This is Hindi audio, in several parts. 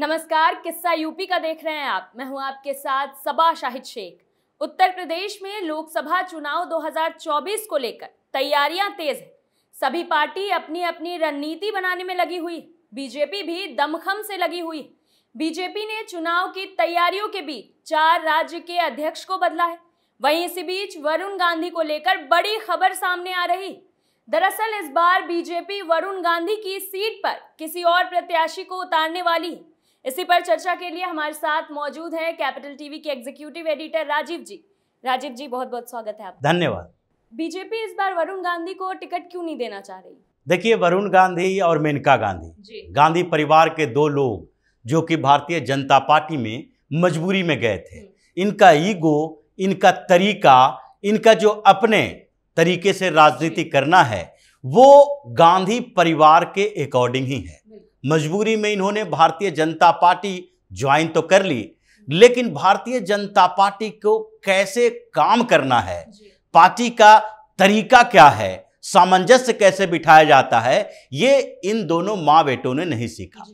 नमस्कार, किस्सा यूपी का देख रहे हैं आप। मैं हूं आपके साथ सबा शाहिद शेख। उत्तर प्रदेश में लोकसभा चुनाव 2024 को लेकर तैयारियां तेज है। सभी पार्टी अपनी अपनी रणनीति बनाने में लगी हुई। बीजेपी भी दमखम से लगी हुई। बीजेपी ने चुनाव की तैयारियों के बीच 4 राज्य के अध्यक्ष को बदला है। वहीं इसी बीच वरुण गांधी को लेकर बड़ी खबर सामने आ रही। दरअसल इस बार बीजेपी वरुण गांधी की सीट पर किसी और प्रत्याशी को उतारने वाली है। इसी पर चर्चा के लिए हमारे साथ मौजूद है कैपिटल टीवी के एग्जीक्यूटिव एडिटर राजीव जी। राजीव जी, बहुत बहुत स्वागत है आपका। धन्यवाद। बीजेपी इस बार वरुण गांधी को टिकट क्यों नहीं देना चाह रही? देखिए, वरुण गांधी और मेनका गांधी, गांधी परिवार के 2 लोग जो कि भारतीय जनता पार्टी में मजबूरी में गए थे। इनका ईगो, इनका तरीका, इनका जो अपने तरीके से राजनीति करना है वो गांधी परिवार के अकॉर्डिंग ही है। मजबूरी में इन्होंने भारतीय जनता पार्टी ज्वाइन तो कर ली, लेकिन भारतीय जनता पार्टी को कैसे काम करना है, पार्टी का तरीका क्या है, सामंजस्य कैसे बिठाया जाता है, ये इन दोनों माँ बेटों ने नहीं सीखा।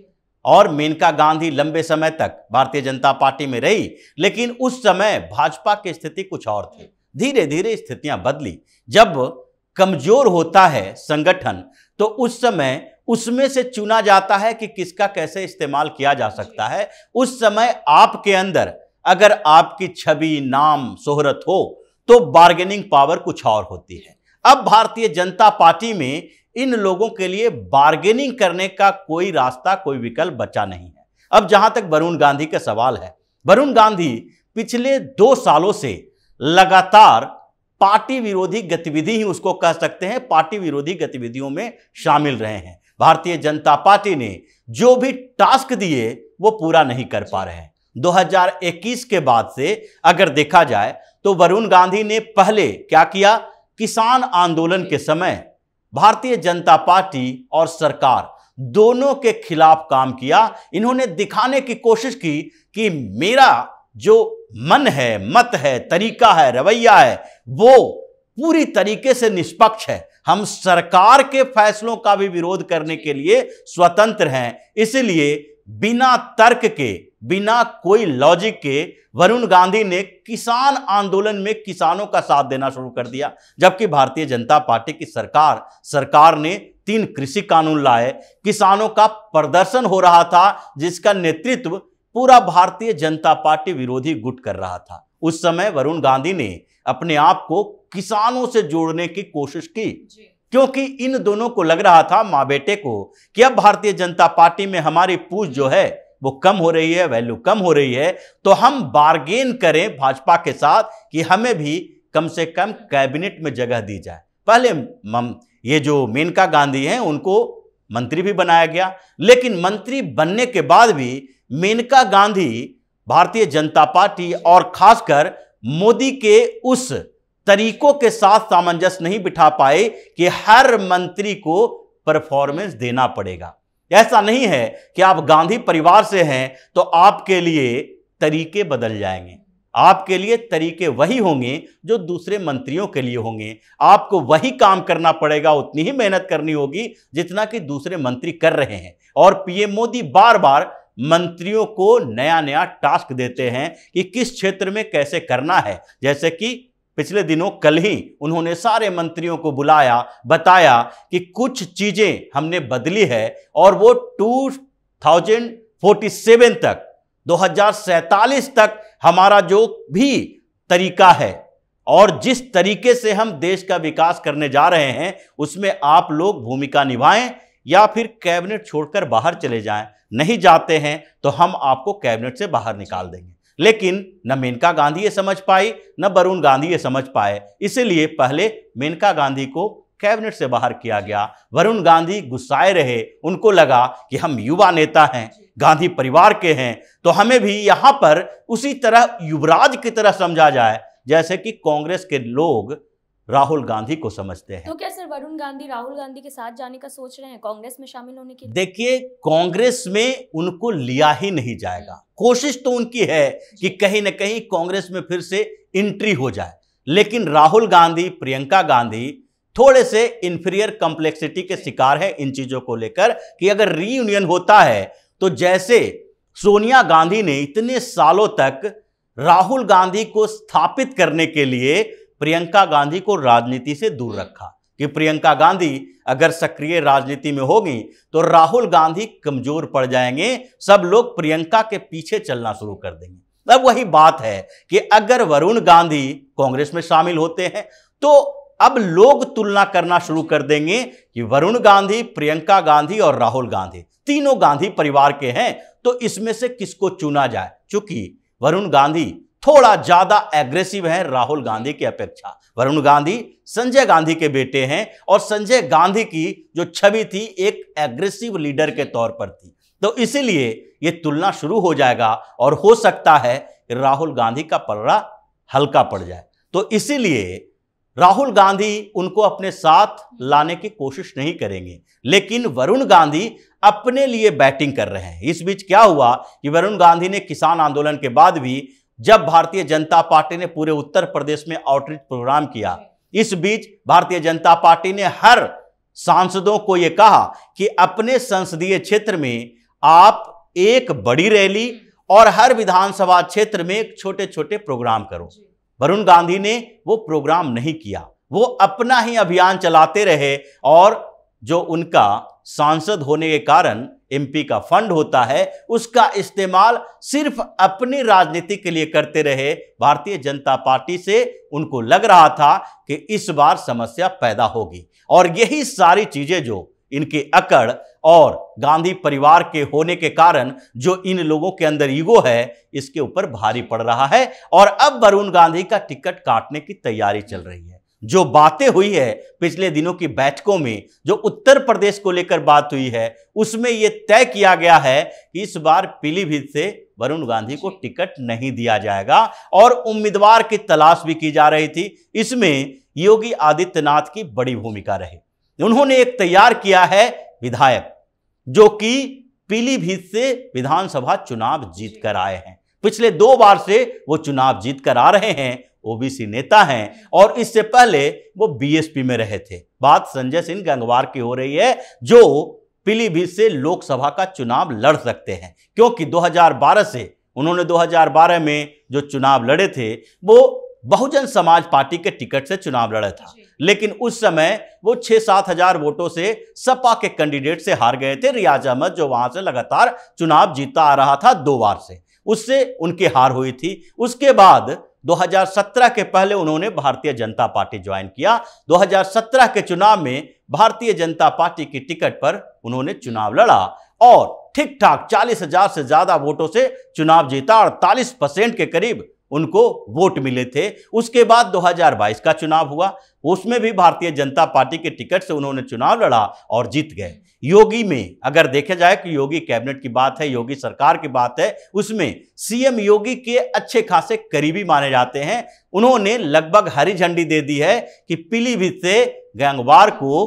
और मेनका गांधी लंबे समय तक भारतीय जनता पार्टी में रही, लेकिन उस समय भाजपा की स्थिति कुछ और थी। धीरे धीरे स्थितियां बदली। जब कमजोर होता है संगठन तो उस समय उसमें से चुना जाता है कि किसका कैसे इस्तेमाल किया जा सकता है। उस समय आपके अंदर अगर आपकी छवि, नाम, शोहरत हो तो बार्गेनिंग पावर कुछ और होती है। अब भारतीय जनता पार्टी में इन लोगों के लिए बार्गेनिंग करने का कोई रास्ता, कोई विकल्प बचा नहीं है। अब जहां तक वरुण गांधी का सवाल है, वरुण गांधी पिछले 2 सालों से लगातार पार्टी विरोधी गतिविधि ही उसको कह सकते हैं, पार्टी विरोधी गतिविधियों में शामिल रहे हैं। भारतीय जनता पार्टी ने जो भी टास्क दिए वो पूरा नहीं कर पा रहे हैं। 2021 के बाद से अगर देखा जाए तो वरुण गांधी ने पहले क्या किया, किसान आंदोलन के समय भारतीय जनता पार्टी और सरकार दोनों के खिलाफ काम किया। इन्होंने दिखाने की कोशिश की कि मेरा जो मन है, मत है, तरीका है, रवैया है, वो पूरी तरीके से निष्पक्ष है। हम सरकार के फैसलों का भी विरोध करने के लिए स्वतंत्र हैं। इसलिए बिना तर्क के, बिना कोई लॉजिक के वरुण गांधी ने किसान आंदोलन में किसानों का साथ देना शुरू कर दिया। जबकि भारतीय जनता पार्टी की सरकार ने 3 कृषि कानून लाए। किसानों का प्रदर्शन हो रहा था जिसका नेतृत्व पूरा भारतीय जनता पार्टी विरोधी गुट कर रहा था। उस समय वरुण गांधी ने अपने आप को किसानों से जोड़ने की कोशिश की, क्योंकि इन दोनों को लग रहा था, माँ बेटे को, कि अब भारतीय जनता पार्टी में हमारी पूछ जो है वो कम हो रही है, वैल्यू कम हो रही है, तो हम बार्गेन करें भाजपा के साथ कि हमें भी कम से कम कैबिनेट में जगह दी जाए। पहले ये जो मेनका गांधी हैं उनको मंत्री भी बनाया गया, लेकिन मंत्री बनने के बाद भी मेनका गांधी भारतीय जनता पार्टी और खासकर मोदी के उस तरीकों के साथ सामंजस्य नहीं बिठा पाए कि हर मंत्री को परफॉर्मेंस देना पड़ेगा। ऐसा नहीं है कि आप गांधी परिवार से हैं तो आपके लिए तरीके बदल जाएंगे। आपके लिए तरीके वही होंगे जो दूसरे मंत्रियों के लिए होंगे। आपको वही काम करना पड़ेगा, उतनी ही मेहनत करनी होगी जितना कि दूसरे मंत्री कर रहे हैं। और पीएम मोदी बार बार मंत्रियों को नया नया टास्क देते हैं कि किस क्षेत्र में कैसे करना है। जैसे कि पिछले दिनों कल ही उन्होंने सारे मंत्रियों को बुलाया, बताया कि कुछ चीजें हमने बदली है और वो 2047 तक, 2047 तक हमारा जो भी तरीका है और जिस तरीके से हम देश का विकास करने जा रहे हैं उसमें आप लोग भूमिका निभाएं या फिर कैबिनेट छोड़कर बाहर चले जाएं। नहीं जाते हैं तो हम आपको कैबिनेट से बाहर निकाल देंगे। लेकिन न मेनका गांधी ये समझ पाई, न वरुण गांधी ये समझ पाए। इसलिए पहले मेनका गांधी को कैबिनेट से बाहर किया गया। वरुण गांधी गुस्साए रहे। उनको लगा कि हम युवा नेता हैं, गांधी परिवार के हैं, तो हमें भी यहां पर उसी तरह युवराज की तरह समझा जाए जैसे कि कांग्रेस के लोग राहुल गांधी को समझते हैं। तो क्या सर वरुण गांधी राहुल गांधी के साथ जाने का सोच रहे हैं, कांग्रेस में शामिल होने के? देखिए, कांग्रेस में उनको लिया ही नहीं जाएगा। कोशिश तो उनकी है कि कहीं ना कहीं कांग्रेस में फिर से एंट्री हो जाए, लेकिन राहुल गांधी, प्रियंका गांधी थोड़े से इंफीरियर कॉम्प्लेक्सिटी के शिकार है इन चीजों को लेकर कि अगर रीयूनियन होता है तो जैसे सोनिया गांधी ने इतने सालों तक राहुल गांधी को स्थापित करने के लिए प्रियंका गांधी को राजनीति से दूर रखा कि प्रियंका गांधी अगर सक्रिय राजनीति में होगी तो राहुल गांधी कमजोर पड़ जाएंगे, सब लोग प्रियंका के पीछे चलना शुरू कर देंगे। अब वही बात है कि अगर वरुण गांधी कांग्रेस में शामिल होते हैं तो अब लोग तुलना करना शुरू कर देंगे कि वरुण गांधी, प्रियंका गांधी और राहुल गांधी तीनों गांधी परिवार के हैं, तो इसमें से किसको चुना जाए। चूंकि वरुण गांधी थोड़ा ज्यादा एग्रेसिव है राहुल गांधी की अपेक्षा। वरुण गांधी संजय गांधी के बेटे हैं और संजय गांधी की जो छवि थी एक एग्रेसिव लीडर के तौर पर थी, तो इसीलिए यह तुलना शुरू हो जाएगा और हो सकता है कि राहुल गांधी का पलड़ा हल्का पड़ जाए। तो इसीलिए राहुल गांधी उनको अपने साथ लाने की कोशिश नहीं करेंगे, लेकिन वरुण गांधी अपने लिए बैटिंग कर रहे हैं। इस बीच क्या हुआ कि वरुण गांधी ने किसान आंदोलन के बाद भी जब भारतीय जनता पार्टी ने पूरे उत्तर प्रदेश में आउटरीच प्रोग्राम किया, इस बीच भारतीय जनता पार्टी ने हर सांसदों को यह कहा कि अपने संसदीय क्षेत्र में आप एक बड़ी रैली और हर विधानसभा क्षेत्र में एक छोटे छोटे प्रोग्राम करो। वरुण गांधी ने वो प्रोग्राम नहीं किया, वो अपना ही अभियान चलाते रहे और जो उनका सांसद होने के कारण एमपी का फंड होता है उसका इस्तेमाल सिर्फ अपनी राजनीति के लिए करते रहे। भारतीय जनता पार्टी से उनको लग रहा था कि इस बार समस्या पैदा होगी और यही सारी चीजें जो इनके अकड़ और गांधी परिवार के होने के कारण जो इन लोगों के अंदर ईगो है इसके ऊपर भारी पड़ रहा है और अब वरुण गांधी का टिकट काटने की तैयारी चल रही है। जो बातें हुई है पिछले दिनों की बैठकों में, जो उत्तर प्रदेश को लेकर बात हुई है, उसमें यह तय किया गया है कि इस बार पीलीभीत से वरुण गांधी को टिकट नहीं दिया जाएगा और उम्मीदवार की तलाश भी की जा रही थी। इसमें योगी आदित्यनाथ की बड़ी भूमिका रही। उन्होंने एक तैयार किया है विधायक जो कि पीलीभीत से विधानसभा चुनाव जीत कर आए हैं। पिछले 2 बार से वो चुनाव जीत कर आ रहे हैं, ओबीसी नेता हैं और इससे पहले वो बीएसपी में रहे थे। बात संजय सिंह गंगवार की हो रही है जो पीलीभीत से लोकसभा का चुनाव लड़ सकते हैं, क्योंकि 2012 से उन्होंने 2012 में जो चुनाव लड़े थे वो बहुजन समाज पार्टी के टिकट से चुनाव लड़ा था, लेकिन उस समय वो 6-7 हजार वोटों से सपा के कैंडिडेट से हार गए थे। रियाज अहमद जो वहां से लगातार चुनाव जीता आ रहा था 2 बार से, उससे उनकी हार हुई थी। उसके बाद 2017 के पहले उन्होंने भारतीय जनता पार्टी ज्वाइन किया। 2017 के चुनाव में भारतीय जनता पार्टी की टिकट पर उन्होंने चुनाव लड़ा और ठीक ठाक 40,000 से ज्यादा वोटों से चुनाव जीता। 48% के करीब उनको वोट मिले थे। उसके बाद 2022 का चुनाव हुआ, उसमें भी भारतीय जनता पार्टी के टिकट से उन्होंने चुनाव लड़ा और जीत गए। योगी में अगर देखा जाए कि योगी कैबिनेट की बात है, योगी सरकार की बात है, उसमें सीएम योगी के अच्छे खासे करीबी माने जाते हैं। उन्होंने लगभग हरी झंडी दे दी है कि पीलीभीत से गंगवार को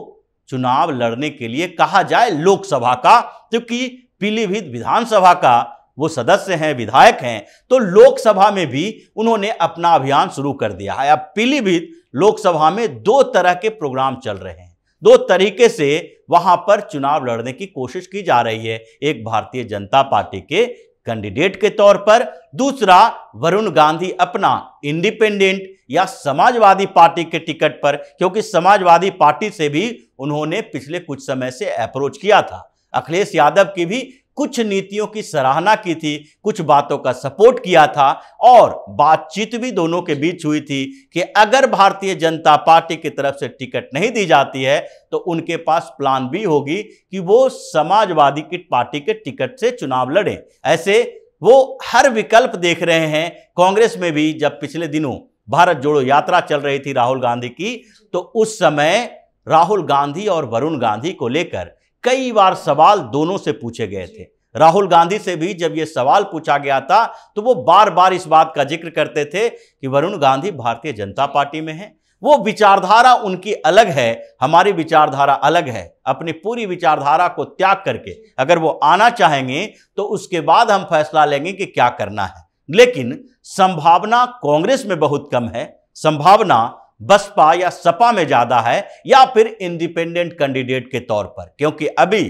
चुनाव लड़ने के लिए कहा जाए लोकसभा का, क्योंकि पीलीभीत विधानसभा का वो सदस्य हैं, विधायक हैं, तो लोकसभा में भी उन्होंने अपना अभियान शुरू कर दिया है। अब पीलीभीत लोकसभा में 2 तरह के प्रोग्राम चल रहे हैं, 2 तरीके से वहां पर चुनाव लड़ने की कोशिश की जा रही है। एक भारतीय जनता पार्टी के कैंडिडेट के तौर पर, दूसरा वरुण गांधी अपना इंडिपेंडेंट या समाजवादी पार्टी के टिकट पर, क्योंकि समाजवादी पार्टी से भी उन्होंने पिछले कुछ समय से अप्रोच किया था। अखिलेश यादव की भी कुछ नीतियों की सराहना की थी, कुछ बातों का सपोर्ट किया था और बातचीत भी दोनों के बीच हुई थी कि अगर भारतीय जनता पार्टी की तरफ से टिकट नहीं दी जाती है तो उनके पास प्लान बी होगी कि वो समाजवादी की पार्टी के टिकट से चुनाव लड़े। ऐसे वो हर विकल्प देख रहे हैं। कांग्रेस में भी जब पिछले दिनों भारत जोड़ो यात्रा चल रही थी राहुल गांधी की, तो उस समय राहुल गांधी और वरुण गांधी को लेकर कई बार सवाल दोनों से पूछे गए थे। राहुल गांधी से भी जब यह सवाल पूछा गया था तो वो बार बार इस बात का जिक्र करते थे कि वरुण गांधी भारतीय जनता पार्टी में हैं, वो विचारधारा उनकी अलग है, हमारी विचारधारा अलग है। अपनी पूरी विचारधारा को त्याग करके अगर वो आना चाहेंगे तो उसके बाद हम फैसला लेंगे कि क्या करना है। लेकिन संभावना कांग्रेस में बहुत कम है, संभावना बसपा या सपा में ज्यादा है, या फिर इंडिपेंडेंट कैंडिडेट के तौर पर, क्योंकि अभी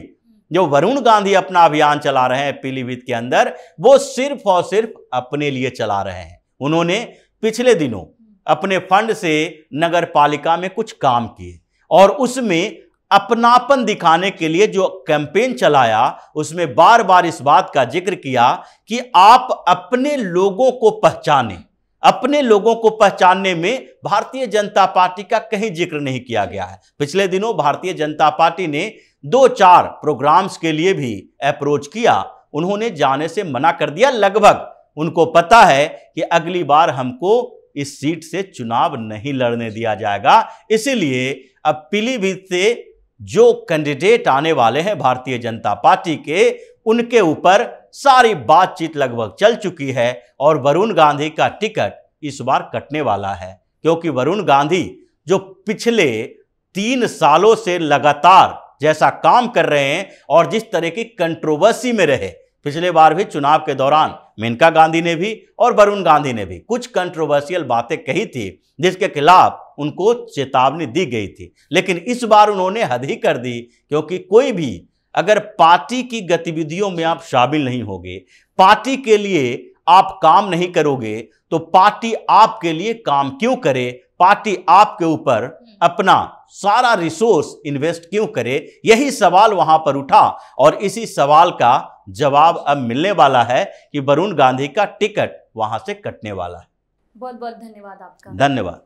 जो वरुण गांधी अपना अभियान चला रहे हैं पीलीभीत के अंदर, वो सिर्फ और सिर्फ अपने लिए चला रहे हैं। उन्होंने पिछले दिनों अपने फंड से नगर पालिका में कुछ काम किए और उसमें अपनापन दिखाने के लिए जो कैंपेन चलाया, उसमें बार बार इस बात का जिक्र किया कि आप अपने लोगों को पहचानें। अपने लोगों को पहचानने में भारतीय जनता पार्टी का कहीं जिक्र नहीं किया गया है। पिछले दिनों भारतीय जनता पार्टी ने 2-4 प्रोग्राम्स के लिए भी अप्रोच किया, उन्होंने जाने से मना कर दिया। लगभग उनको पता है कि अगली बार हमको इस सीट से चुनाव नहीं लड़ने दिया जाएगा। इसीलिए अब पीलीभीत से जो कैंडिडेट आने वाले हैं भारतीय जनता पार्टी के, उनके ऊपर सारी बातचीत लगभग चल चुकी है और वरुण गांधी का टिकट इस बार कटने वाला है, क्योंकि वरुण गांधी जो पिछले 3 सालों से लगातार जैसा काम कर रहे हैं और जिस तरह की कंट्रोवर्सी में रहे, पिछले बार भी चुनाव के दौरान मेनका गांधी ने भी और वरुण गांधी ने भी कुछ कंट्रोवर्शियल बातें कही थी जिसके खिलाफ उनको चेतावनी दी गई थी, लेकिन इस बार उन्होंने हद ही कर दी, क्योंकि कोई भी अगर पार्टी की गतिविधियों में आप शामिल नहीं होगे, पार्टी के लिए आप काम नहीं करोगे, तो पार्टी आपके लिए काम क्यों करे, पार्टी आपके ऊपर अपना सारा रिसोर्स इन्वेस्ट क्यों करे, यही सवाल वहां पर उठा और इसी सवाल का जवाब अब मिलने वाला है कि वरुण गांधी का टिकट वहां से कटने वाला है। बहुत बहुत धन्यवाद आपका। धन्यवाद।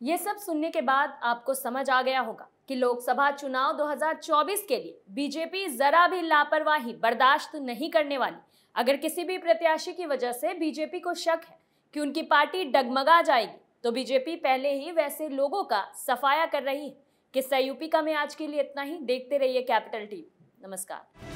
ये सब सुनने के बाद आपको समझ आ गया होगा कि लोकसभा चुनाव 2024 के लिए बीजेपी जरा भी लापरवाही बर्दाश्त नहीं करने वाली। अगर किसी भी प्रत्याशी की वजह से बीजेपी को शक है कि उनकी पार्टी डगमगा जाएगी, तो बीजेपी पहले ही वैसे लोगों का सफाया कर रही है। किस्सा यूपी का में आज के लिए इतना ही। देखते रहिए कैपिटल टीवी। नमस्कार।